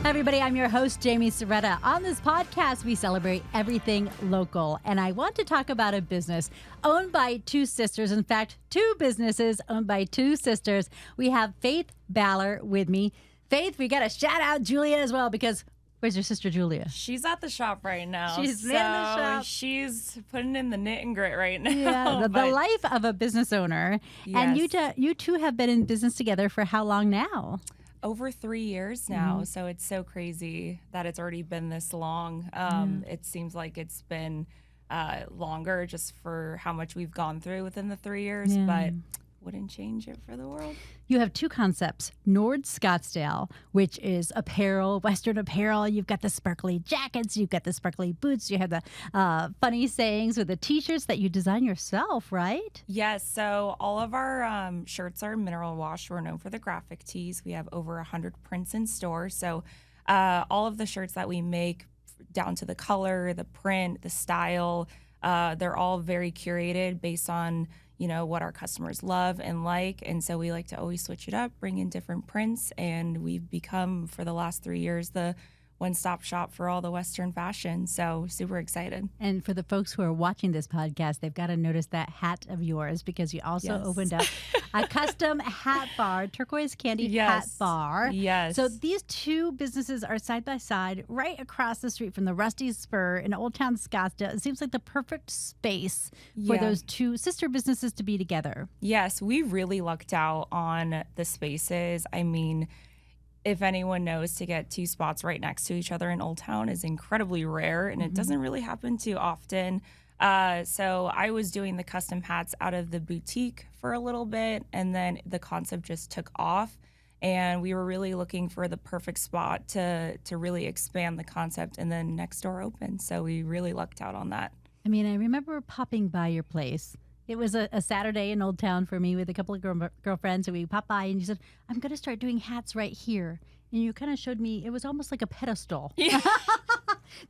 Hi, everybody. I'm your host, Jamie Soretta. On this podcast, we celebrate everything local. And I want to talk about a business owned by two sisters. In fact, two businesses owned by two sisters. We have Faith Ballor with me. Faith, we got to shout out Julia as well because where's your sister Julia? She's at the shop right now. She's in the shop. She's putting in the knit and grit right now. Yeah, the life of a business owner. Yes. And you two have been in business together for how long now? Over 3 years now. So it's so crazy that it's already been this long. It seems like it's been longer just for how much we've gone through within the 3 years, but wouldn't change it for the world. You have two concepts, Norde Scottsdale, which is apparel, Western apparel. You've got the sparkly jackets, you've got the sparkly boots, you have the funny sayings with the t-shirts that you design yourself, right? Yes, so all of our shirts are mineral wash. We're known for the graphic tees. We have over 100 prints in store. So all of the shirts that we make, down to the color, the print, the style, they're all very curated based on what our customers love and like. And so we like to always switch it up, bring in different prints. And we've become, for the last 3 years, the one-stop shop for all the Western fashion. So super excited. And for the folks who are watching this podcast, they've got to notice that hat of yours because you also opened up a custom hat bar, Turquoise Candy Hat Bar. Yes. So these two businesses are side by side right across the street from the Rusty Spur in Old Town Scottsdale. It seems like the perfect space for those two sister businesses to be together. Yes, we really lucked out on the spaces. I mean, if anyone knows, to get two spots right next to each other in Old Town is incredibly rare, and it doesn't really happen too often. So I was doing the custom hats out of the boutique for a little bit, and then the concept just took off, and we were really looking for the perfect spot to really expand the concept, and then next door opened. So we really lucked out on that. I mean, I remember popping by your place. It was a Saturday in Old Town for me with a couple of girlfriends, and we popped by, and you said, I'm going to start doing hats right here. And you kind of showed me, it was almost like a pedestal. Yeah.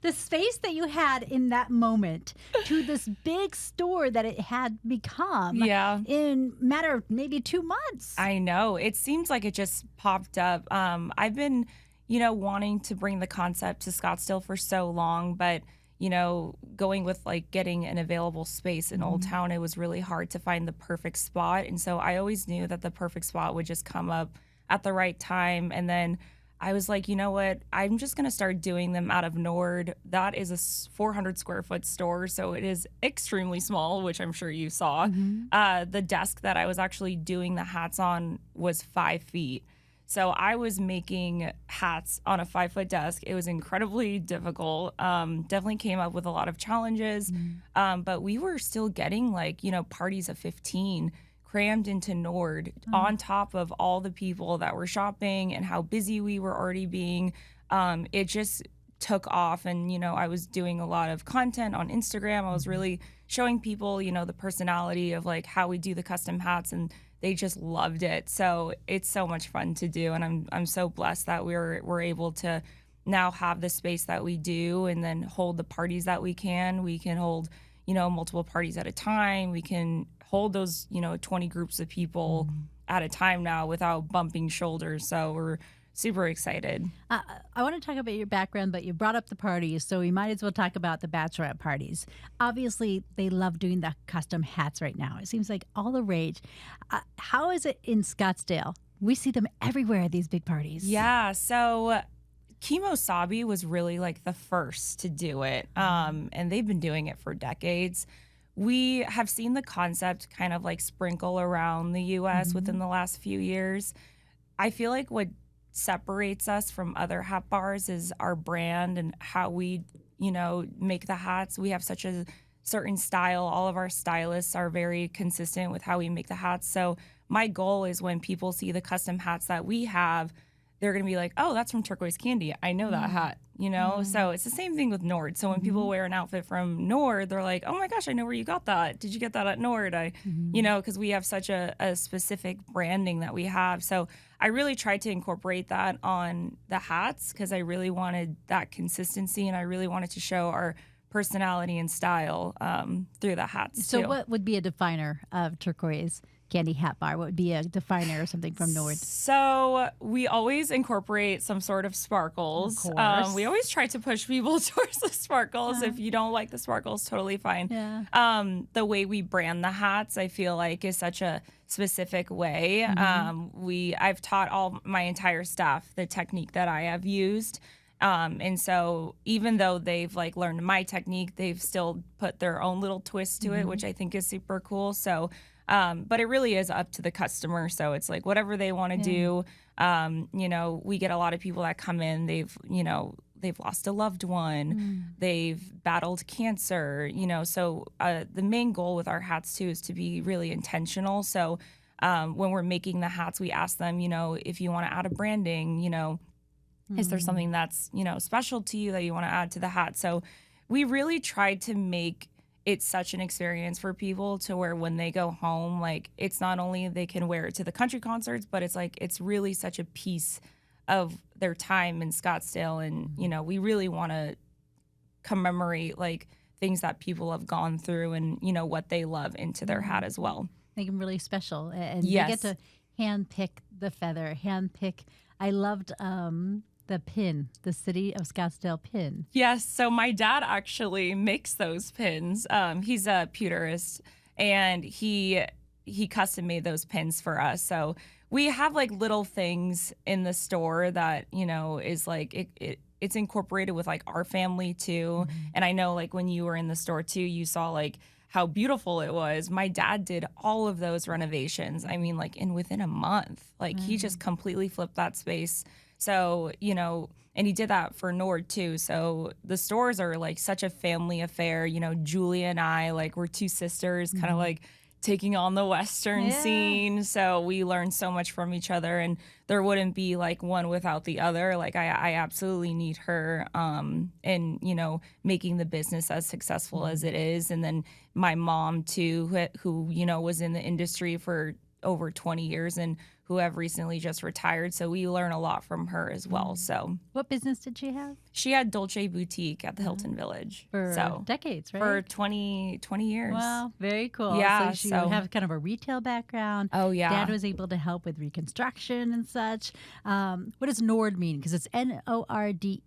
The space that you had in that moment to this big store that it had become in a matter of maybe 2 months. I know. It seems like it just popped up. I've been, wanting to bring the concept to Scottsdale for so long, but going with like getting an available space in Old Town, it was really hard to find the perfect spot. And so I always knew that the perfect spot would just come up at the right time. And then I was like, you know what? I'm just going to start doing them out of Norde. That is a 400 square foot store. So it is extremely small, which I'm sure you saw. The desk that I was actually doing the hats on was 5 feet. So I was making hats on a 5-foot desk. It was incredibly difficult. Definitely came up with a lot of challenges. But we were still getting parties of 15 crammed into Norde on top of all the people that were shopping and how busy we were already being. It just took off. And, I was doing a lot of content on Instagram. I was really showing people, the personality of like how we do the custom hats, and they just loved it. So it's so much fun to do, and I'm so blessed that we're able to now have the space that we do, and then hold the parties that we can. We can hold multiple parties at a time. We can hold those 20 groups of people at a time now without bumping shoulders. So we're super excited. I want to talk about your background, but you brought up the parties, so we might as well talk about the bachelorette parties. Obviously, they love doing the custom hats right now. It seems like all the rage. How is it in Scottsdale? We see them everywhere at these big parties. Yeah, so Kimosabi was really like the first to do it, and they've been doing it for decades. We have seen the concept kind of like sprinkle around the U.S. within the last few years. I feel like what separates us from other hat bars is our brand and how we, make the hats. We have such a certain style. All of our stylists are very consistent with how we make the hats. So my goal is when people see the custom hats that we have, they're going to be like, oh, that's from Turquoise Candy. I know that hat, So it's the same thing with Norde. So when people wear an outfit from Norde, they're like, oh my gosh, I know where you got that. Did you get that at Norde? Because we have such a specific branding that we have. So I really tried to incorporate that on the hats because I really wanted that consistency, and I really wanted to show our personality and style through the hats So too. what would be a definer of Turquoise Candy Hat Bar? What would be a definer or something from Norde? So we always incorporate some sort of sparkles. Of course. We always try to push people towards the sparkles. If you don't like the sparkles, totally fine. Yeah. The way we brand the hats, I feel like, is such a specific way. I've taught all my entire staff the technique that I have used. And so even though they've like learned my technique, they've still put their own little twist to it, which I think is super cool. So, but it really is up to the customer. So it's like whatever they want to do. You know, we get a lot of people that come in, they've lost a loved one, they've battled cancer, you know, so the main goal with our hats too is to be really intentional. So when we're making the hats, we ask them, you know, if you want to add a branding, you know, is there something that's, you know, special to you that you want to add to the hat? So we really tried to make it such an experience for people to where when they go home, like it's not only they can wear it to the country concerts, but it's like it's really such a piece of their time in Scottsdale. And, you know, we really want to commemorate like things that people have gone through and, you know, what they love into their hat as well. Make them really special. And Yes. you get to hand pick the feather, hand pick. I loved the pin, the City of Scottsdale pin. Yes. So my dad actually makes those pins. He's a pewterist and he custom made those pins for us. So we have like little things in the store that, you know, is like it's incorporated with like our family too. And I know like when you were in the store too, you saw like how beautiful it was. My dad did all of those renovations. I mean, like within a month, like he just completely flipped that space. So, you know, and he did that for Norde too. So the stores are like such a family affair. You know, Julia and I, like we're two sisters, kind of like taking on the Western scene. So we learned so much from each other and there wouldn't be like one without the other. Like I absolutely need her in, you know, making the business as successful as it is. And then my mom too, who, you know, was in the industry for over 20 years and who have recently just retired. So we learn a lot from her as well. So What business did she have? she had Dolce Boutique at the Hilton Village. For decades, right? For 20 years. Wow, very cool. Yeah, So she so- would have kind of a retail background. Oh, yeah. Dad was able to help with reconstruction and such. What does Norde mean? Because it's Norde,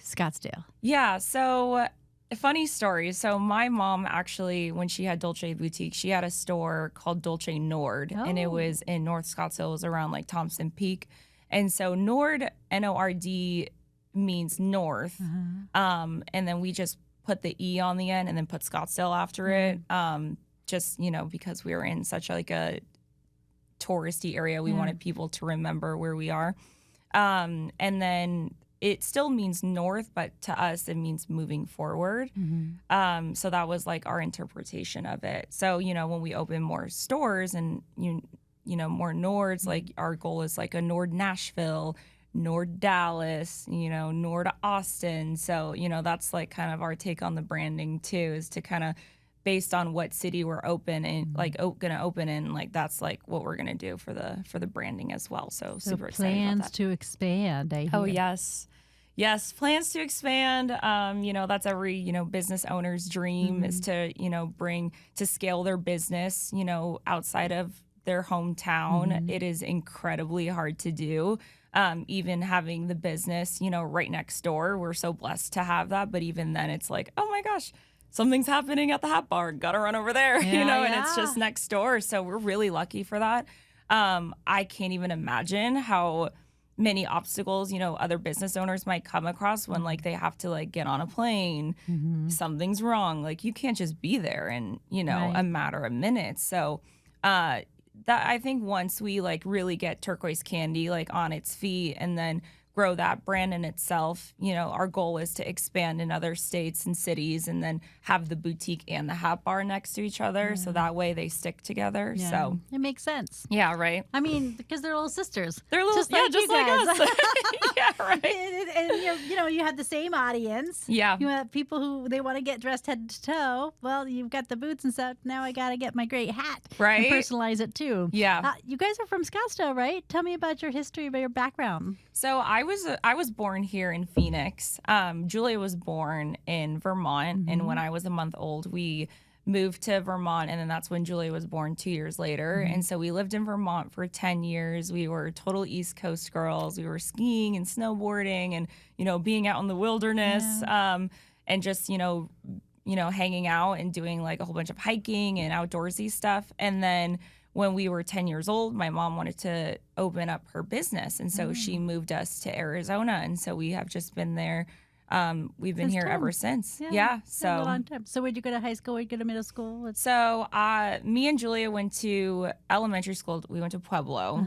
Scottsdale. Yeah, so a funny story. So my mom actually, when she had Dolce Boutique, she had a store called Dolce Norde, and it Oh. was in North Scottsdale. It was around like Thompson Peak. And so Norde, Nord, means north. And then we just put the E on the end and then put Scottsdale after it. Just, you know, because we were in such like a touristy area, we wanted people to remember where we are. And then it still means north, but to us, it means moving forward. So that was like our interpretation of it. So, you know, when we open more stores and, you know, more Nords, like our goal is like a Norde Nashville, Norde Dallas, you know, Norde Austin. So, you know, that's like kind of our take on the branding too, is to kind of based on what city we're open and like gonna open in, like that's like what we're gonna do for the branding as well. So super excited about Plans that. to expand. I hear. Oh yes, plans to expand. You know, that's every, you know, business owner's dream is to, you know, scale their business, you know, outside of their hometown. It is incredibly hard to do. Even having the business, you know, right next door, we're so blessed to have that. But even then it's like, oh my gosh, something's happening at the hat bar, gotta run over there, you know, and it's just next door. So we're really lucky for that. I can't even imagine how many obstacles, you know, other business owners might come across when like they have to like get on a plane, something's wrong. Like you can't just be there in, you know, a matter of minutes. So that I think once we like really get Turquoise Candy like on its feet and then grow that brand in itself, you know, our goal is to expand in other states and cities and then have the boutique and the hat bar next to each other. So that way they stick together. Yeah. So It makes sense. yeah, right. I mean, because they're little sisters. They're little, just like just you like guys. us. Yeah, right. And you know, you have the same audience. Yeah. You have people who they want to get dressed head to toe. Well, you've got the boots and stuff. Now I got to get my great hat. Right. And personalize it too. Yeah. You guys are from Scottsdale, right? Tell me about your history, about your background. So I was born here in Phoenix. Julia was born in Vermont, and when I was a month old, we moved to Vermont, and then that's when Julia was born 2 years later. And so we lived in Vermont for 10 years. We were total East Coast girls. We were skiing and snowboarding and, being out in the wilderness, and just, hanging out and doing like a whole bunch of hiking and outdoorsy stuff. And then when we were 10 years old, my mom wanted to open up her business. And so she moved us to Arizona. And so we have just been there. We've been here ever since. Yeah. So a long time. So where'd you go to high school? Where'd you go to middle school? So me and Julia went to elementary school. We went to Pueblo,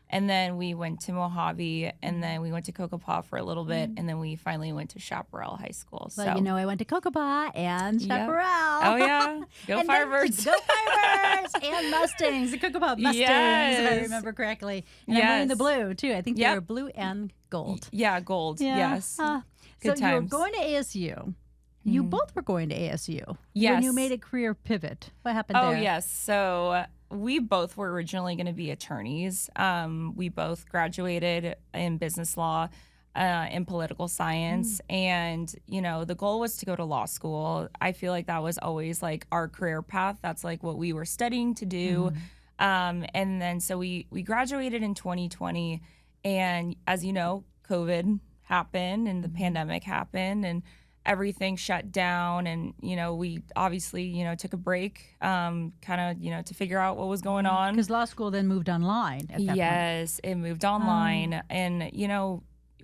and then we went to Mojave, and then we went to Cocopah for a little bit, and then we finally went to Chaparral High School. Well, I went to Cocopah and Chaparral. Oh yeah, go Firebirds! Go Firebirds and Mustangs. The Cocopah Mustangs, if I remember correctly. And I'm wearing the blue too. I think they were blue and gold. Yeah, gold. Yes. So you were going to ASU. You both were going to ASU. Yes. When you made a career pivot. What happened there? Oh, yes. So we both were originally going to be attorneys. We both graduated in business law and political science. And, the goal was to go to law school. I feel like that was always like our career path. That's like what we were studying to do. And then so we graduated in 2020. And as you know, COVID happened and the pandemic happened and everything shut down, and we obviously took a break kind of to figure out what was going on, because law school then moved online at that point. It moved online. And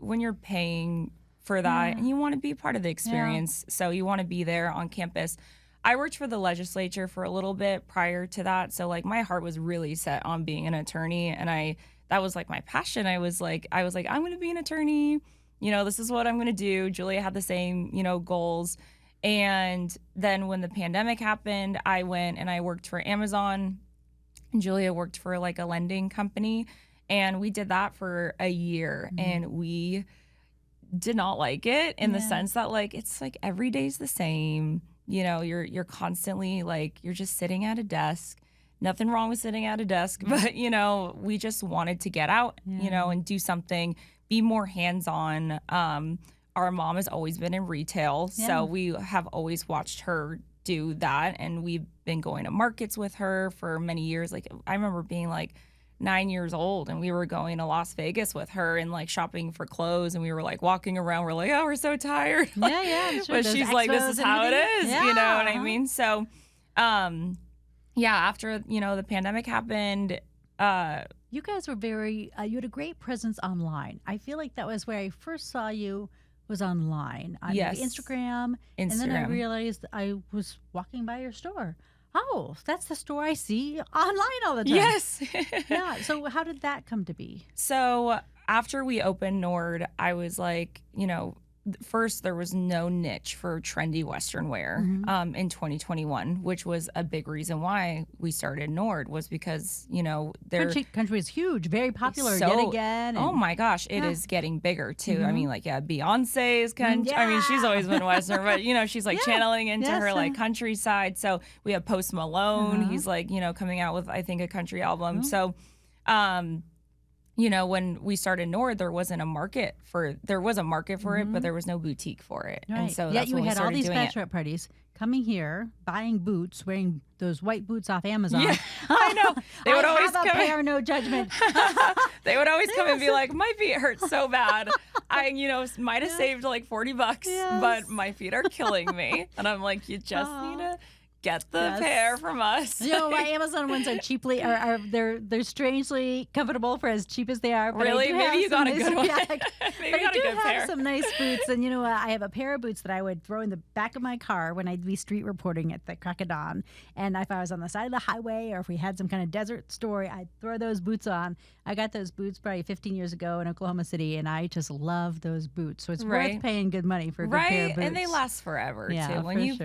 when you're paying for that and you want to be part of the experience, so you want to be there on campus. I worked for the legislature for a little bit prior to that, so like my heart was really set on being an attorney, and that was like my passion. I was like I'm going to be an attorney. This is what I'm going to do. Julia had the same, goals. And then when the pandemic happened, I went and I worked for Amazon. And Julia worked for like a lending company. And we did that for a year. And we did not like it in the sense that like, it's like every day's the same. You're constantly like, you're just sitting at a desk. Nothing wrong with sitting at a desk. But, we just wanted to get out, and do something, be more hands-on. Our mom has always been in retail, so we have always watched her do that, and we've been going to markets with her for many years. Like I remember being like 9 years old, and we were going to Las Vegas with her and like shopping for clothes, and we were like walking around. We're like, oh, we're so tired. Sure. But she's like, this is how it is. You know what I mean? So, after the pandemic happened. You guys were you had a great presence online. I feel like that was where I first saw you, was online on Instagram. And then I realized I was walking by your store. Oh, that's the store I see online all the time. Yes. Yeah. So how did that come to be? So after we opened Norde, I was like, first there was no niche for trendy Western wear in 2021, which was a big reason why we started Norde, was because, country is huge, very popular yet again. Oh my gosh, it is getting bigger too. I mean, like, Beyonce's country. I mean, she's always been Western, but, she's like channeling into her like countryside. So we have Post Malone. He's like, coming out with, I think, a country album. So, when we started Norde, there was a market for it, but there was no boutique for it. Right. And so yet you had all these bachelorette parties coming here, buying boots, wearing those white boots off Amazon. Yeah, I know. They would always have a pair, no judgment. They would always come and be like, my feet hurt so bad. I, might have saved like $40, but my feet are killing me. And I'm like, you just need to get the pair from us. My Amazon ones are cheaply, they're strangely comfortable for as cheap as they are. But really? Maybe you got a good one. Maybe I do have some nice boots. And I have a pair of boots that I would throw in the back of my car when I'd be street reporting at the crack of dawn. And if I was on the side of the highway, or if we had some kind of desert story, I'd throw those boots on. I got those boots probably 15 years ago in Oklahoma City, and I just love those boots. So it's worth paying good money for a good pair of boots. And they last forever too.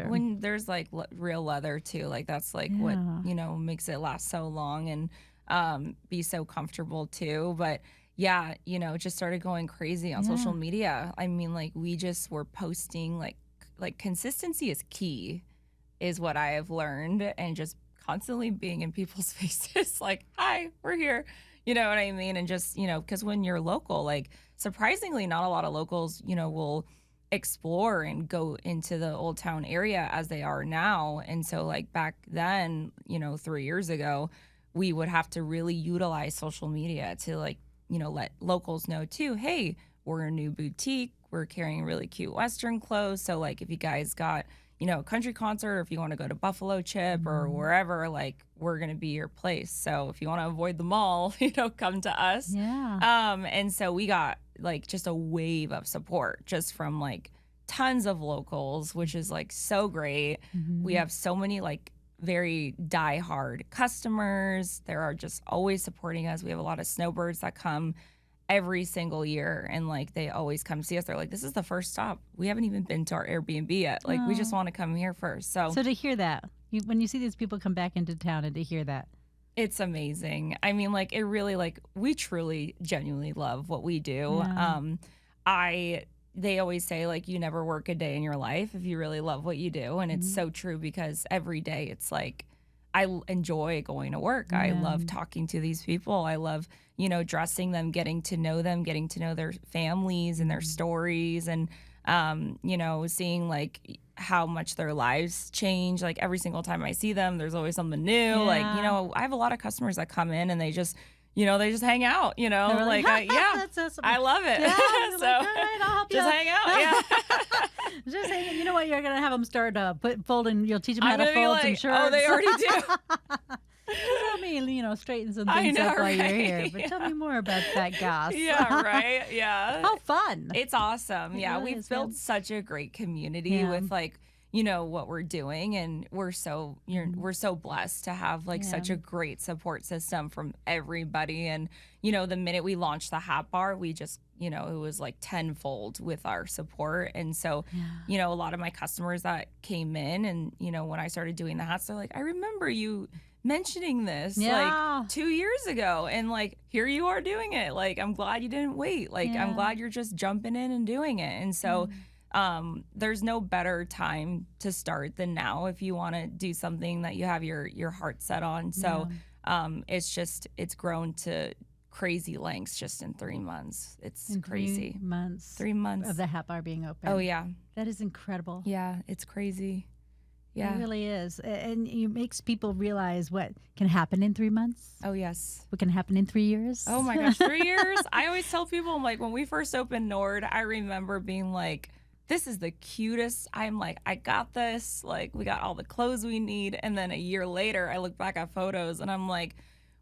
When there's like real leather too, like that's like what makes it last so long and be so comfortable too. But it just started going crazy on social media. I mean, like, we just were posting like consistency is key, is what I have learned, and just constantly being in people's faces like, hi, we're here. You know what I mean? And just, because when you're local, like, surprisingly, not a lot of locals, will explore and go into the Old Town area as they are now. And so like back then, 3 years ago, we would have to really utilize social media to like, let locals know too, hey, we're a new boutique. We're carrying really cute Western clothes. So like if you guys got, a country concert, or if you want to go to Buffalo Chip or wherever, like we're going to be your place. So if you want to avoid the mall, come to us. Yeah. And so we got like just a wave of support just from like tons of locals, which is like so great. We have so many like very diehard customers. There are just always supporting us. We have a lot of snowbirds that come every single year, and like they always come see us. They're like, this is the first stop. We haven't even been to our Airbnb yet. Like we just want to come here first. So to hear that, when you see these people come back into town and to hear that, it's amazing. I mean, like it really, like we truly genuinely love what we do. They always say like you never work a day in your life if you really love what you do, and it's so true, because every day it's like I enjoy going to work. I love talking to these people. I love, dressing them, getting to know them, getting to know their families and their stories, and seeing like how much their lives change. Like every single time I see them, there's always something new. Like, I have a lot of customers that come in and they just hang out, like, that's awesome. I love it. Yeah, so like, all right, I'll help just you. hang out. Yeah. Just hang. You know what? You're gonna have them start folding. You'll teach them how to I'm gonna fold be some like, shirts. oh, they already do. I mean, straighten some I things know, up while you're right? here. But tell me more about that, Goss. Yeah, right. Yeah. How fun. It's awesome. It Yeah, really we've is, built yeah. such a great community Yeah. with like, what we're doing, and we're so blessed to have like such a great support system from everybody. And the minute we launched the hat bar, we just it was like tenfold with our support. And so a lot of my customers that came in, and when I started doing the hats, they're like, I remember you mentioning this like 2 years ago, and like here you are doing it. Like I'm glad you didn't wait. Like I'm glad you're just jumping in and doing it. And so there's no better time to start than now if you want to do something that you have your heart set on. So it's grown to crazy lengths just in 3 months. It's crazy. 3 months. 3 months of the hat bar being open. Oh yeah. That is incredible. Yeah, it's crazy. Yeah. It really is. And it makes people realize what can happen in 3 months. Oh yes. What can happen in 3 years. Oh my gosh, 3 years. I always tell people, I'm like, when we first opened Norde, I remember being like, this is the cutest. I'm like, I got this. Like, we got all the clothes we need. And then a year later, I look back at photos and I'm like,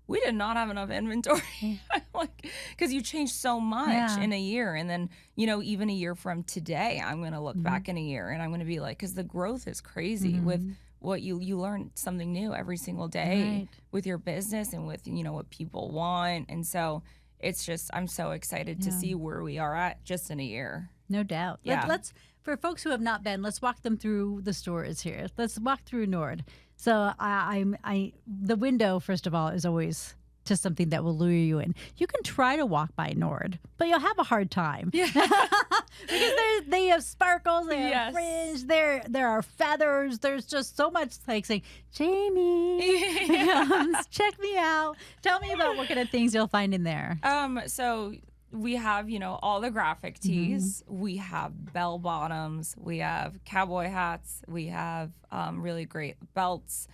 we did not have enough inventory. Like, because you change so much in a year. And then, even a year from today, I'm going to look back in a year and I'm going to be like, because the growth is crazy with what you learn something new every single day with your business and with, what people want. And so it's just, I'm so excited to see where we are at just in a year. No doubt. Yeah. Let's for folks who have not been, let's walk them through the stores here. Let's walk through Norde. So the window, first of all, is always just something that will lure you in. You can try to walk by Norde, but you'll have a hard time. Yeah. Because they have sparkles, they have fringe, there are feathers. There's just so much like saying, Jamie, check me out. Tell me about what kind of things you'll find in there. So we have, all the graphic tees. We have bell bottoms. We have cowboy hats. We have really great belts,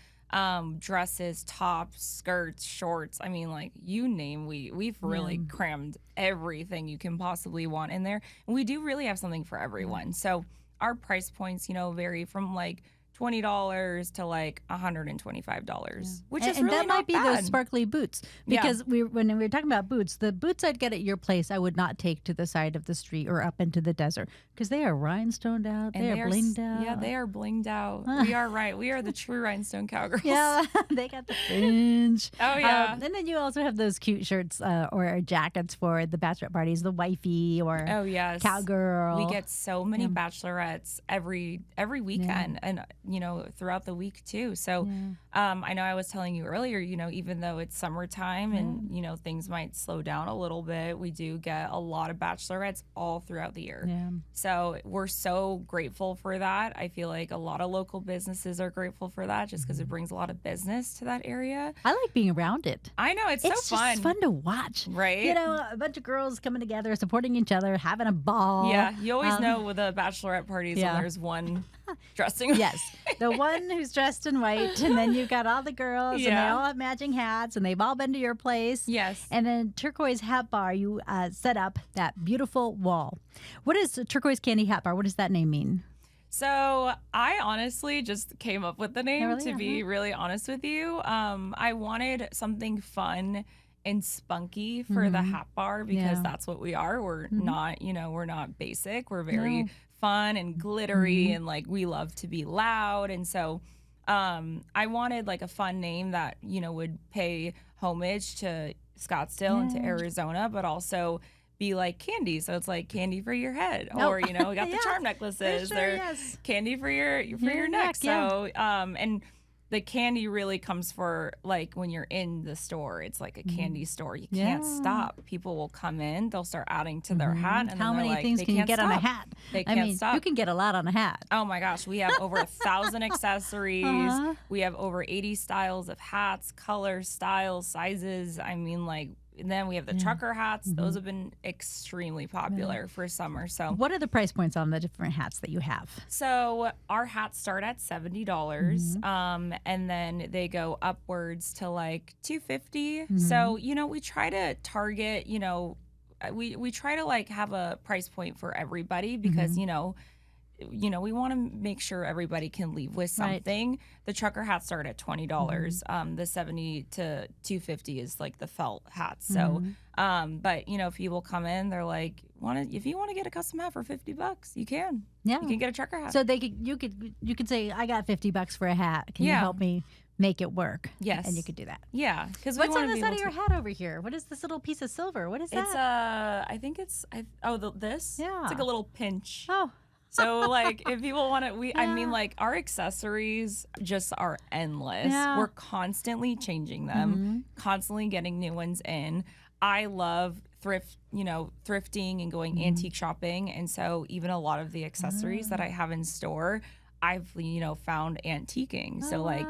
dresses, tops, skirts, shorts. I mean, like you name, we've really crammed everything you can possibly want in there. And we do really have something for everyone. So our price points, vary from like $20 to like $125, which is and really that not might be bad. those sparkly boots, because when we were talking about boots, the boots I'd get at your place I would not take to the side of the street or up into the desert, because they are rhinestoned out, And they are blinged out. Yeah, they are blinged out. We are right. We are the true rhinestone cowgirls. Yeah, they got the fringe. Oh yeah. And then you also have those cute shirts or jackets for the bachelorette parties, the wifey or Oh yes. cowgirl. We get so many bachelorettes every weekend, and throughout the week too. So I know I was telling you earlier, even though it's summertime and, things might slow down a little bit, we do get a lot of bachelorettes all throughout the year. Yeah. So we're so grateful for that. I feel like a lot of local businesses are grateful for that just because it brings a lot of business to that area. I like being around it. I know. It's so fun. It's fun to watch. Right. A bunch of girls coming together, supporting each other, having a ball. Yeah. You always know with the bachelorette parties when there's one dressing. Yes. The one who's dressed in white, and then you've got all the girls, and they all have matching hats, and they've all been to your place. Yes. And then Turquoise Hat Bar, you set up that beautiful wall. What is Turquoise Candy Hat Bar? What does that name mean? So I honestly just came up with the name, to be really honest with you. I wanted something fun and spunky for the hat bar because that's what we are. We're not, we're not basic. We're very fun and glittery and like we love to be loud. And so I wanted like a fun name that, would pay homage to Scottsdale and to Arizona, but also be like candy. So it's like candy for your head or, we got the charm necklaces. They're candy for your neck. So, and the candy really comes for like when you're in the store, it's like a candy store. You can't stop. People will come in, they'll start adding to their hat. And how many things can you get on a hat? They can't stop. You can get a lot on a hat. Oh my gosh. We have over 1,000 accessories. We have over 80 styles of hats, colors, styles, sizes. I mean, and then we have the trucker hats. Those have been extremely popular for summer. So what are the price points on the different hats that you have? So our hats start at $70, and then they go upwards to like $250. So, we try to target, we try to like have a price point for everybody because, we want to make sure everybody can leave with something. Right. The trucker hats start at $20. The 70 to 250 is like the felt hats. So, but if people come in, they're like, if you want to get a custom hat for $50, you can. Yeah, you can get a trucker hat. So you could say, I got $50 for a hat. Can you help me make it work? Yes, and you could do that. Yeah, because what's on the side of your hat over here? What is this little piece of silver? What is that? It's I think it's this. Yeah, it's like a little pinch. Oh. So like if people want to, I mean like our accessories just are endless. Yeah. We're constantly changing them, constantly getting new ones in. I love thrifting and going antique shopping. And so even a lot of the accessories that I have in store, I've, found antiquing. So like,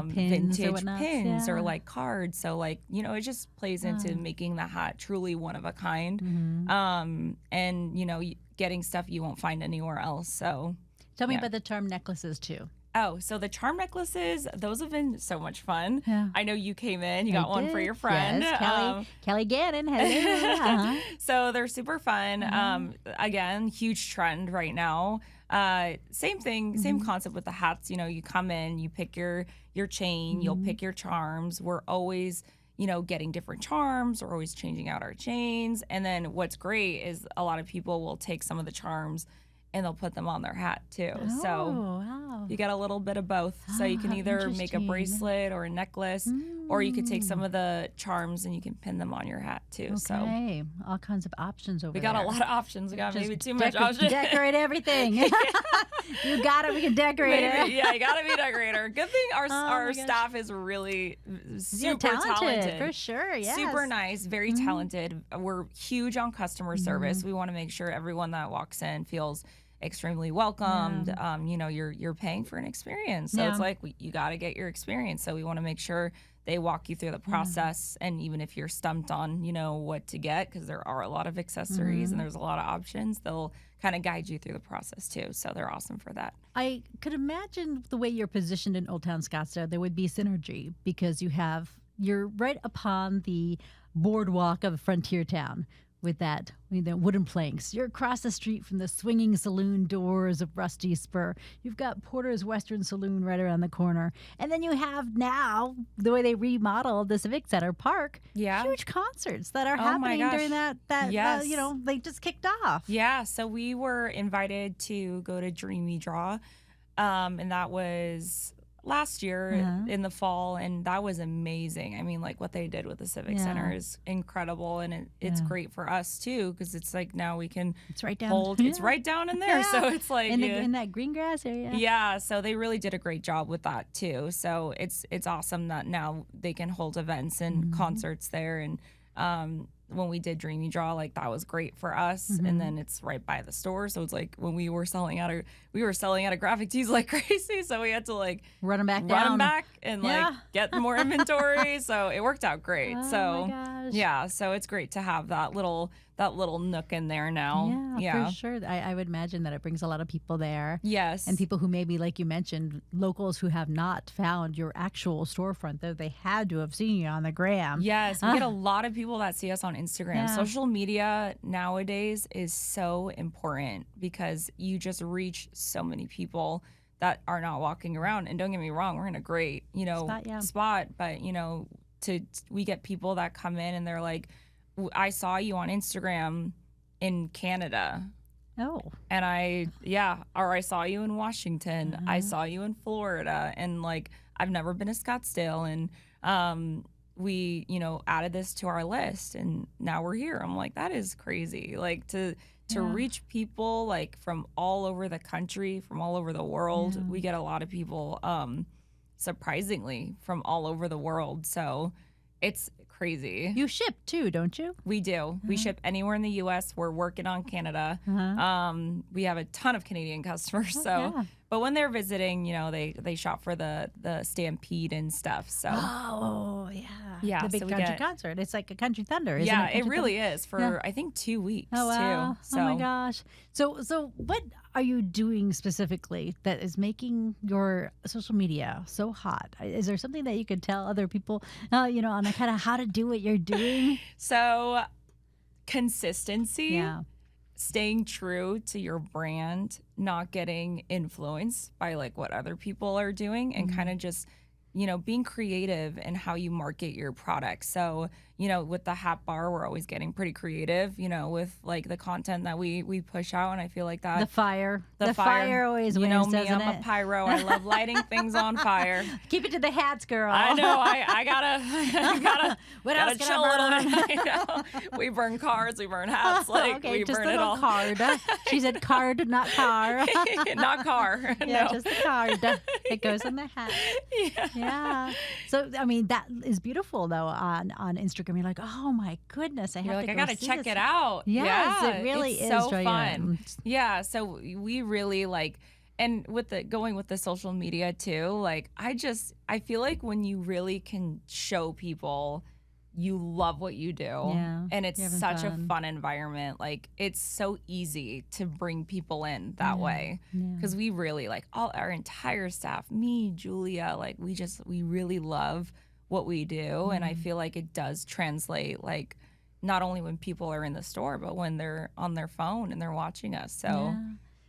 vintage pins or like cards. So like, it just plays into making the hat truly one of a kind. And, getting stuff you won't find anywhere else. So tell me about the charm necklaces too. Oh, so the charm necklaces, those have been so much fun. Yeah. I know you came in, you got one for your friend. Yes, Kelly Gannon. Hello. So they're super fun. Again, huge trend right now. Same thing, same concept with the hats. You come in, you pick your chain, you'll pick your charms. We're always getting different charms. We're always changing out our chains. And then what's great is a lot of people will take some of the charms and they'll put them on their hat too. So you get a little bit of both. So you can either make a bracelet or a necklace, or you could take some of the charms and you can pin them on your hat too. Okay, all kinds of options over there. We got a lot of options. We got maybe too much options. Decorate everything. You got it. We can decorate it. Yeah, you got to be a decorator. Good thing our staff is really super talented. For sure, yes. Super nice, very talented. We're huge on customer service. We want to make sure everyone that walks in feels extremely welcomed. You're paying for an experience, so it's like you got to get your experience. So we want to make sure they walk you through the process, and even if you're stumped on what to get, because there are a lot of accessories and there's a lot of options, they'll kind of guide you through the process too. So they're awesome for that. I could imagine the way you're positioned in Old Town Scottsdale, there would be synergy because you're right upon the boardwalk of a frontier town. With that, the wooden planks. You're across the street from the swinging saloon doors of Rusty Spur. You've got Porter's Western Saloon right around the corner. And then you have now, the way they remodeled the Civic Center Park, huge concerts that are happening during that they just kicked off. Yeah, so we were invited to go to Dreamy Draw, and that was last year in the fall, and that was amazing. I mean, like what they did with the Civic Center is incredible, and it's great for us too, because it's like now we can it's right down hold. It's right down in there, so it's like in that green grass area. Yeah, so they really did a great job with that too. So it's awesome that now they can hold events and concerts there, and when we did Dreamy Draw, like that was great for us. And then it's right by the store, so it's like when we were selling out of graphic tees like crazy, so we had to like run them back and like get more inventory. So it worked out great. Oh my gosh. Yeah, so it's great to have that little nook in there now. Yeah, for sure. I would imagine that it brings a lot of people there. Yes. And people who maybe, like you mentioned, locals who have not found your actual storefront, though they had to have seen you on the gram. Yes, we get a lot of people that see us on Instagram. Social media nowadays is so important because you just reach so many people that are not walking around. And don't get me wrong, we're in a great, spot, but we get people that come in and they're like, I saw you on Instagram in Canada. Oh. And or I saw you in Washington. I saw you in Florida. And like, I've never been to Scottsdale. And we, added this to our list and now we're here. I'm like, that is crazy. Like to reach people like from all over the country, from all over the world. We get a lot of people, surprisingly, from all over the world. So it's crazy. You ship too, don't you? We do. We ship anywhere in the U.S. We're working on Canada. We have a ton of Canadian customers. But when they're visiting, they shop for the Stampede and stuff. So yeah, the big country concert. It's like a country thunder. Isn't it really is for I think 2 weeks. Oh wow! Too. So. Oh my gosh! So what are you doing specifically that is making your social media so hot? Is there something that you could tell other people, on kind of how to do what you're doing? So consistency. Yeah. Staying true to your brand, not getting influenced by like what other people are doing, and kind of just, being creative in how you market your product. So, with the hat bar, we're always getting pretty creative, with like the content that we push out. And I feel like that. The fire always wins, me, doesn't I'm it? a pyro. I love lighting things on fire. Keep it to the hats, girl. I know. I gotta what else chill a little bit. We burn cards, we burn hats, like okay, we just burn a it all. Card. She said card, not car. Not car. Yeah, no. just the card. It goes in the hat. Yeah. So I mean, that is beautiful though on Instagram. You're like, oh my goodness, I gotta check it out. Yes, it really it's is so Julia. fun. Yeah, so we really like, and with going with the social media too, like I feel like when you really can show people you love what you do, and it's such a fun environment, like it's so easy to bring people in that way, because we really like all our entire staff, me, Julia, like we really love what we do, and I feel like it does translate, like not only when people are in the store, but when they're on their phone and they're watching us. So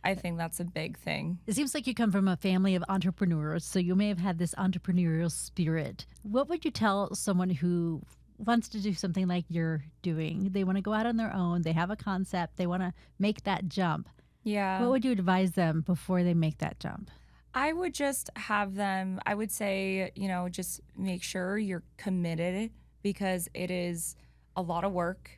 I think that's a big thing. It seems like you come from a family of entrepreneurs, so you may have had this entrepreneurial spirit. What would you tell someone who wants to do something like you're doing? They want to go out on their own, they have a concept, they want to make that jump. Yeah. What would you advise them before they make that jump? I would just have them, I would say, just make sure you're committed, because it is a lot of work.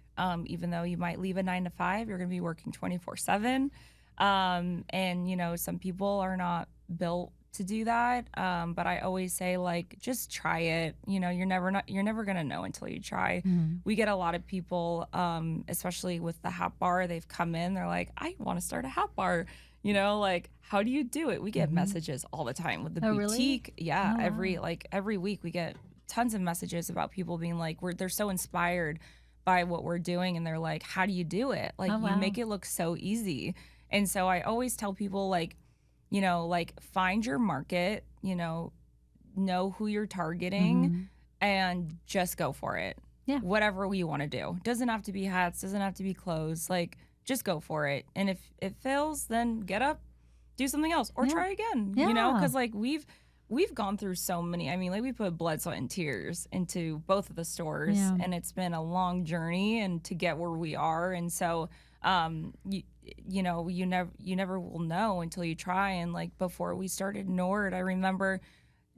Even though you might leave a 9 to 5, you're going to be working 24/7. And, some people are not built to do that. But I always say, like, just try it. You're never going to know until you try. We get a lot of people, especially with the hat bar, they've come in, they're like, I want to start a hat bar. Like, how do you do it? We get messages all the time with the boutique. Really? Yeah. Oh, Every week we get tons of messages about people being like, they're so inspired by what we're doing. And they're like, how do you do it? Like, you make it look so easy. And so I always tell people, like, find your market, know who you're targeting, and just go for it. Yeah. Whatever you want to do. Doesn't have to be hats, doesn't have to be clothes. Like, just go for it. And if it fails, then get up, do something else, or try again. Because like we've gone through so many. I mean, like, we put blood, sweat, and tears into both of the stores, and it's been a long journey and to get where we are. And so, you never will know until you try. And like before we started Norde, I remember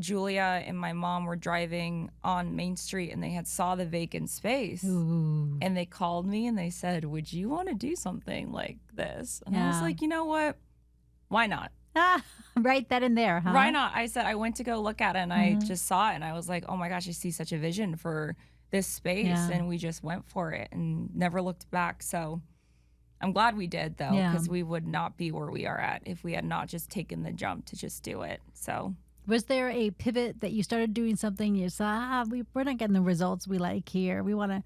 Julia and my mom were driving on Main Street and they had saw the vacant space. Ooh. And they called me and they said, would you want to do something like this? And I was Yeah. like, you know what? Why not? Right then and there, huh? Why not? I said, I went to go look at it and I just saw it and I was like, oh my gosh, I see such a vision for this space. Yeah. And we just went for it and never looked back. So I'm glad we did, though, Yeah. because we would not be where we are at if we had not just taken the jump to just do it. So Was there a pivot that you started doing something you saw, we're not getting the results we like here. We want to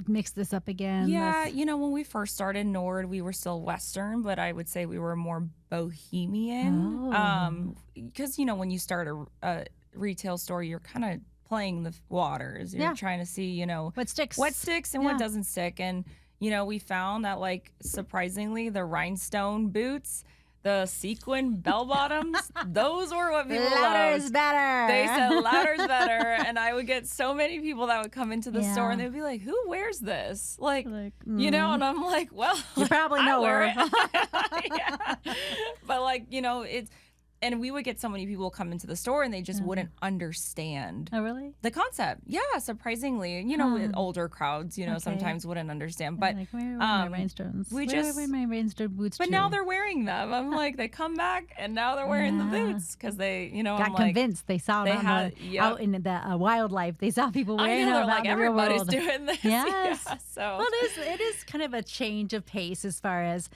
mix this up again? yeah, you know, when we first started Norde, we were still Western, but I would say we were more bohemian. Oh. Because, you know, when you start a retail store, you're kind of playing the waters. You're Yeah. trying to see, you know, What sticks? what sticks and Yeah. what doesn't stick. And, you know, we found that, like, surprisingly, the rhinestone boots, the sequin bell bottoms, those were what people Louder loved. is better. They said louder's better. And I would get so many people that would come into the store Yeah. and they'd be like, who wears this? Like, Like, you know, and I'm like, well, You probably I know wear her. it. Yeah. But, like, you know, and we would get so many people come into the store and they just wouldn't understand Oh, really? the concept. Yeah, surprisingly. You know, Huh. older crowds, you know, Okay. sometimes wouldn't understand. But Like, where are my um, rhinestones? we Where just- are my rhinestone boots? but to? now they're wearing them. I'm like, they come back and now they're wearing the Yeah. boots because they, you know, got I'm like, convinced. They saw it they on had- the, yep. out in the wildlife. They saw people I wearing know, them they're out like, in the real everybody's world. doing this. Yes. Yeah, so. Well, it is kind of a change of pace as far as,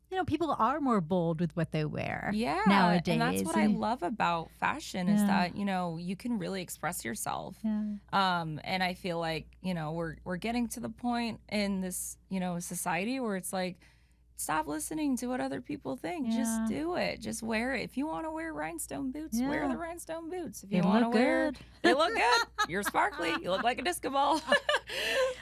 you know, people are more bold with what they wear. Yeah, nowadays. and that's what I love about fashion is Yeah. that, you know, you can really express yourself. Yeah. And I feel like, you know, we're getting to the point in this, you know, society where it's like, stop listening to what other people think. Yeah. Just do it. Just wear it. If you want to wear rhinestone boots, wear Yeah. the rhinestone boots. If They you want to look wear, good. they look good. You're sparkly. You look like a disco ball.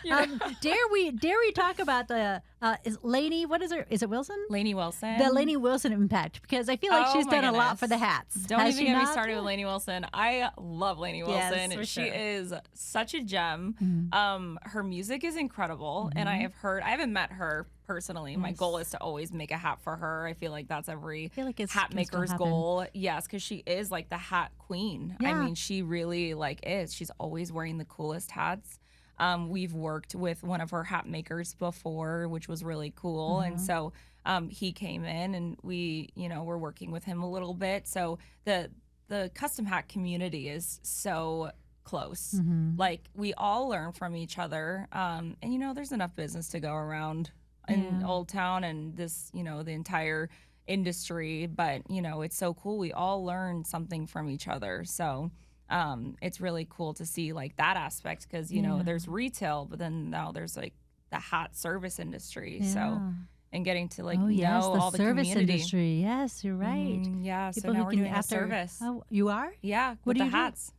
You know? Dare we talk about the is Lainey? What is her? Is it Wilson? Lainey Wilson. The Lainey Wilson impact, because I feel like Oh she's my done a lot goodness. for the hats. Don't Has even she get me not? started with Lainey Wilson. I love Lainey Yes, Wilson. for She sure. is such a gem. Mhm. Her music is incredible, and I haven't met her personally. My Yes. goal is to always make a hat for her. I feel like that's every I feel like it's hat can still maker's happen. goal. Yes, because she is like the hat queen. I Yeah. mean, she really like is. She's always wearing the coolest hats. We've worked with one of her hat makers before, which was really cool. And so he came in and we, you know, we're working with him a little bit. So the custom hat community is so close. Mhm. Like we all learn from each other. And you know, there's enough business to go around in Yeah. Old Town and this, you know, the entire industry. But, you know, it's so cool. We all learn something from each other. So it's really cool to see like that aspect because, you know, Yeah. there's retail, but then now there's like the hat service industry. So, Yeah. and getting to like Oh know yes, the all the service community. industry. Yes, you're right. Yeah. So People now who we're can doing a after service. Oh, you are? Yeah. What With do the you do? hats.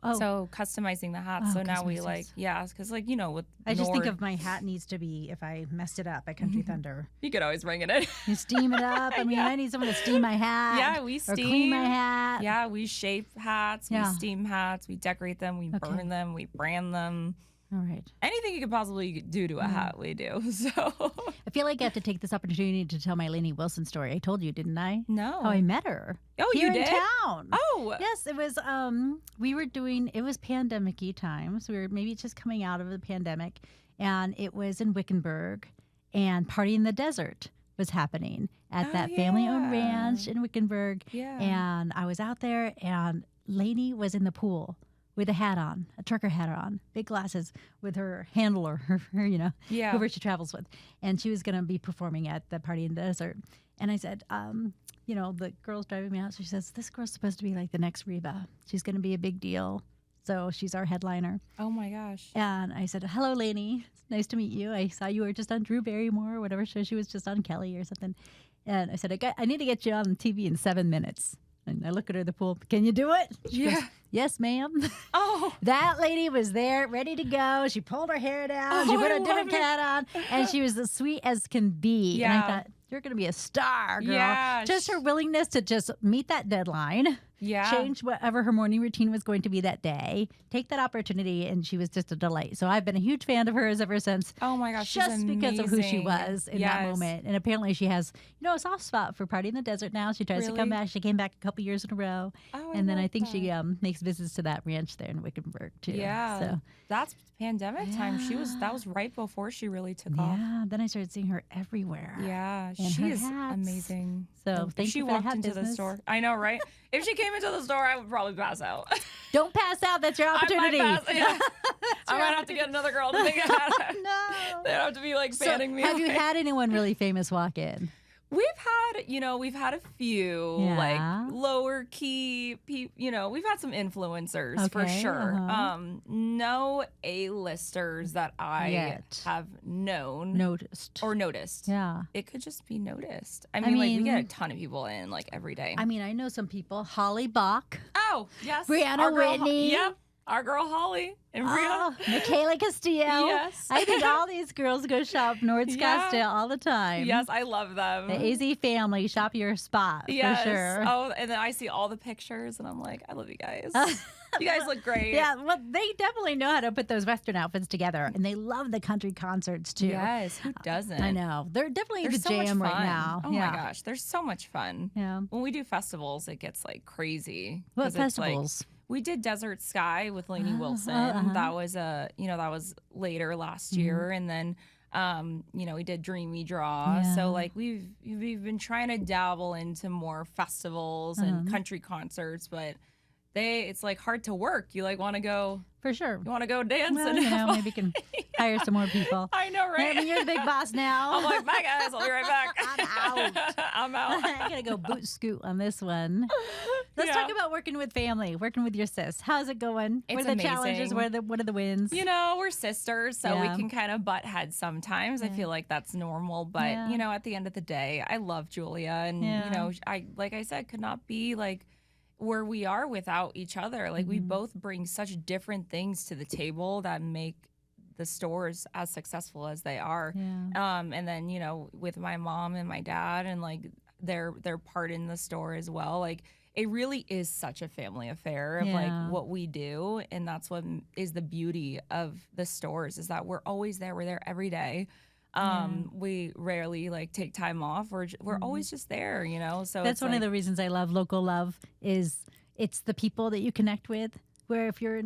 Oh, So customizing the hats. Oh, So now we like, customizes. yeah, because like, you know, with I just think Norde, of my hat needs to be, if I messed it up at Country Thunder. you could always bring it in. You steam it up. I mean, Yeah. I need someone to steam my hat. Yeah, we Or clean my steam. hat. Yeah, we shape hats, Yeah. we steam hats, we decorate them, we Okay. burn them, we brand them. All right. Anything you could possibly do to a hat, we do. So I feel like I have to take this opportunity to tell my Lainey Wilson story. I told you, didn't I? no. How I met her. Oh, here you in did? town. Oh, Yes, it was we were doing it was pandemic-y times. We were maybe just coming out of the pandemic, and it was in Wickenburg, and Party in the Desert was happening at Oh, that family-owned yeah. ranch in Wickenburg. yeah. And I was out there, and Lainey was in the pool with a hat on, a trucker hat on, big glasses, with her handler, her you know, yeah. whoever she travels with. And she was going to be performing at the Party in the Desert. And I said, you know, the girl's driving me out. So she says, this girl's supposed to be like the next Reba. She's going to be a big deal. So she's our headliner. Oh my gosh. And I said, hello, Lainey. It's nice to meet you. I saw you were just on Drew Barrymore or whatever show she was just on, Kelly or something. And I said, I need to get you on TV in 7 minutes. And I look at her at the pool. Can you do it? She goes, Yeah. yes, ma'am. Oh, That lady was there, ready to go. She pulled her hair down. She Oh, put I a different love it. hat on, and she was as sweet as can be. And I Yeah. thought, you're going to be a star, girl. Yeah. Just her willingness to just meet that deadline. Yeah. Change whatever her morning routine was going to be that day. Take that opportunity, and she was just a delight. So I've been a huge fan of hers ever since. Oh my gosh, just she's because of who she amazing. was in that moment. And apparently she has, a soft spot for Party in the Desert now. She tries to come back. She came back a couple years in a row. Oh, and then I think she makes visits to that ranch there in Wickenburg too. Yeah. So that's pandemic time. That was right before she really took off. Yeah. Then I started seeing her everywhere. Yeah. And She her is hats. amazing. So if thank she you for the walked hat into business. the store. I know, right? If she came into the store, I would probably pass out. Don't pass out. That's your opportunity. I might have to get another girl to make a hat. No. They'd have to be like fanning me. Have you away. had anyone really famous walk in? We've had a few like lower key people, we've had some influencers for sure. No A-listers that I have noticed. Yeah. It could just be noticed. I mean, like we get a ton of people in like every day. I mean, I know some people. Holly Bach. Oh, yes. Brianna Whitney. Yep. Our girl Holly and Brianna. Michaela Castillo. Yes. I think all these girls go shop Norde Scottsdale all the time. Yes, I love them. The AZ family, shop your spot for sure. Oh, and then I see all the pictures and I'm like, I love you guys. You guys look great. Yeah, well, they definitely know how to put those Western outfits together, and they love the country concerts too. Yes, who doesn't? I know. They're definitely the so jam much right fun. now. Oh my gosh, there's so much fun. Yeah. When we do festivals, it gets like crazy. What festivals? We did Desert Sky with Lainey Wilson. That was that was later last year, and then we did Dreamy Draw. Yeah. So like we've been trying to dabble into more festivals and country concerts, but it's like hard to work. You like want to go for sure. You want to go dance well, and maybe you can hire some more people. I know, right? I mean, you're the big boss now. I'm like, bye guys, I'll be right back. I'm out. I'm out. I gotta go boot scoot on this one. Let's talk about working with family, working with your sis. How's it going? It's what are the amazing. challenges? What are the wins? We're sisters, so we can kind of butt heads sometimes. I feel like that's normal, but at the end of the day, I love Julia, and I like I said, could not be like where we are without each other. Like we both bring such different things to the table that make the stores as successful as they are. And then with my mom and my dad and like their part in the store as well, like it really is such a family affair of like what we do, and that's what is the beauty of the stores, is that we're always there. We're there every day. We rarely like take time off. We're always just there, So that's one of the reasons I love local love, is it's the people that you connect with. Where if you're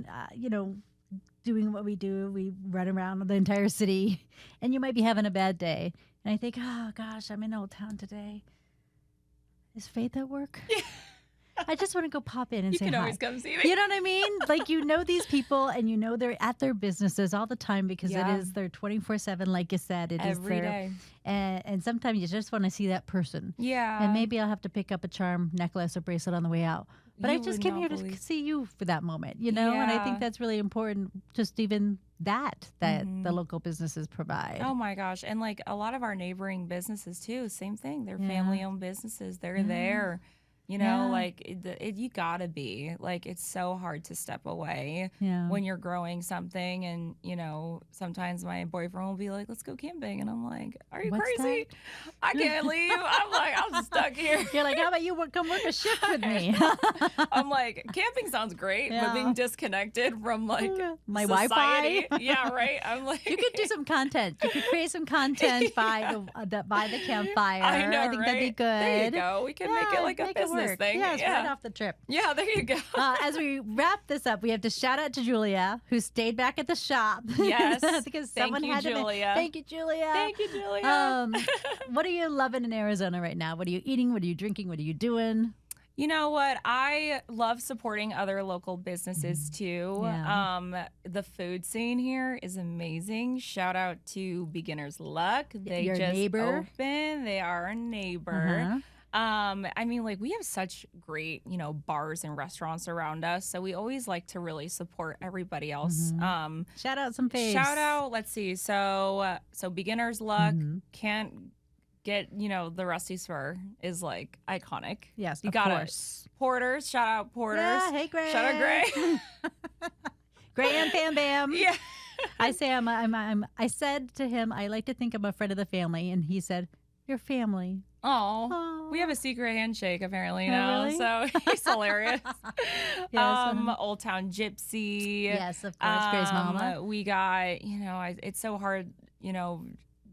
doing what we do, we run around the entire city, and you might be having a bad day, and I think, oh gosh, I'm in Old Town today. Is Faith at work? I just want to go pop in and say hi. You can always come see me. You know what I mean? Like, these people, and they're at their businesses all the time, because it is their 24/7, like you said. It is every day. And sometimes you just want to see that person. Yeah. And maybe I'll have to pick up a charm necklace or bracelet on the way out. But I just came here to see you for that moment, And I think that's really important, just even that the local businesses provide. Oh my gosh. And like a lot of our neighboring businesses too, same thing. They're family-owned businesses. They're there. Like you gotta be like, it's so hard to step away when you're growing something, and sometimes my boyfriend will be like, let's go camping, and I'm like, are you crazy? I can't leave. I'm like, I'm stuck here. You're like, how about you come work a shift with me? I'm like, camping sounds great, but being disconnected from like my society. Wi-Fi. Yeah, right. I'm like, you could do some content. You could create some content by the campfire. I know, I think that'd be good. There you go. We can make it like a business thing. Yeah, it's right off the trip. Yeah, there you go. As we wrap this up, we have to shout out to Julia, who stayed back at the shop. Yes. Because Thank someone you, had Julia. to. Thank you, Julia. Thank you, Julia. What are you loving in Arizona right now? What are you eating? What are you drinking? What are you doing? You know what? I love supporting other local businesses too. Yeah. The food scene here is amazing. Shout out to Beginner's Luck. They Your just neighbor. opened. They are a neighbor. I mean, like we have such great, bars and restaurants around us. So we always like to really support everybody else. Shout out some faves. Shout out. Let's see. So Beginner's Luck can't get, the Rusty Spur is like iconic. Yes, you of got course. Porters, shout out Porters. Yeah, hey Gray. Shout out Gray. Gray and Bam Bam. Yeah. I say I said to him, I like to think I'm a friend of the family, and he said, your family? Oh, we have a secret handshake apparently Oh, now, really? so he's hilarious. Yes, Old Town Gypsy. yes, of course, Gray's mama. We got, it's so hard,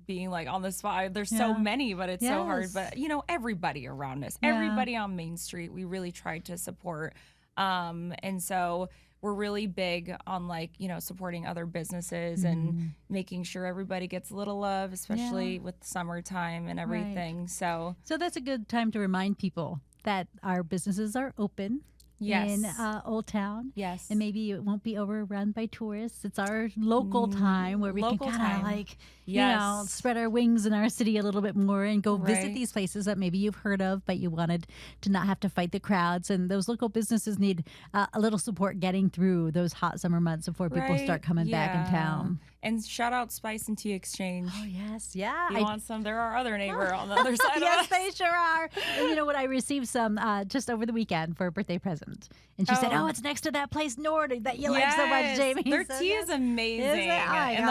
being like on the spot. There's so many, but it's so hard. Yes. But everybody around us, Yeah. everybody on Main Street, we really tried to support. And so we're really big on supporting other businesses and making sure everybody gets a little love, especially with summertime and everything. So that's a good time to remind people that our businesses are open. In Old Town. Yes. And maybe it won't be overrun by tourists. It's our local time where we can kind of spread our wings in our city a little bit more and go visit these places that maybe you've heard of, but you wanted to not have to fight the crowds. And those local businesses need a little support getting through those hot summer months before people start coming back in town. And shout out Spice and Tea Exchange. Oh, yes. Yeah. You want some? They're our other neighbor on the other side of us. Yes, they sure are. And you know what? I received some just over the weekend for a birthday present. And she said, it's next to that place, Norde, that you like so much, Jamie. Their tea is amazing. Is it? And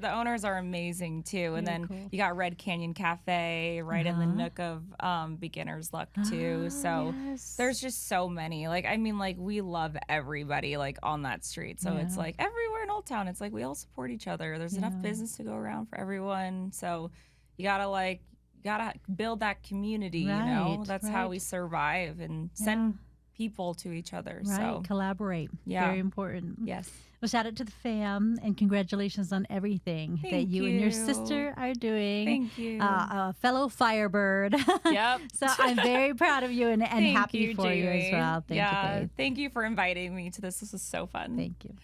the owners are amazing, too. And then you got Red Canyon Cafe right in the nook of beginner's luck, too. So there's just so many. We love everybody, on that street. So it's everywhere in Old Town. It's we all support each other. There's enough business to go around for everyone. So you gotta build that community, That's how we survive and send people to each other. Right. So Collaborate. Yeah. Very important. Yes. Well, shout out to the fam and congratulations on everything that you and your sister are doing. Thank you. A fellow Firebird. Yep. So I'm very proud of you and happy you, for Jamie. you as well. Thank you, Faith. Thank you for inviting me to this. This was so fun. Thank you.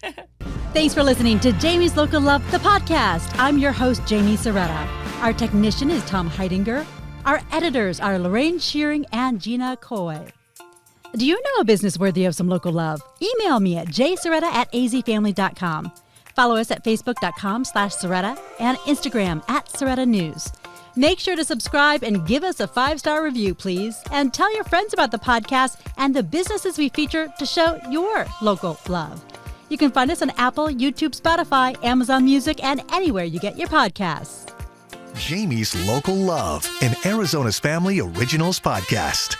Thanks for listening to Jamie's Local Love, the podcast. I'm your host, Jamie Soretta. Our technician is Tom Heidinger. Our editors are Lorraine Shearing and Gina Coy. Do you know a business worthy of some local love? Email me at jsoretta@azfamily.com. Follow us at facebook.com/Soretta and Instagram @SorettaNews. Make sure to subscribe and give us a 5-star review, please. And tell your friends about the podcast and the businesses we feature to show your local love. You can find us on Apple, YouTube, Spotify, Amazon Music, and anywhere you get your podcasts. Jamie's Local Love, an Arizona's Family Originals podcast.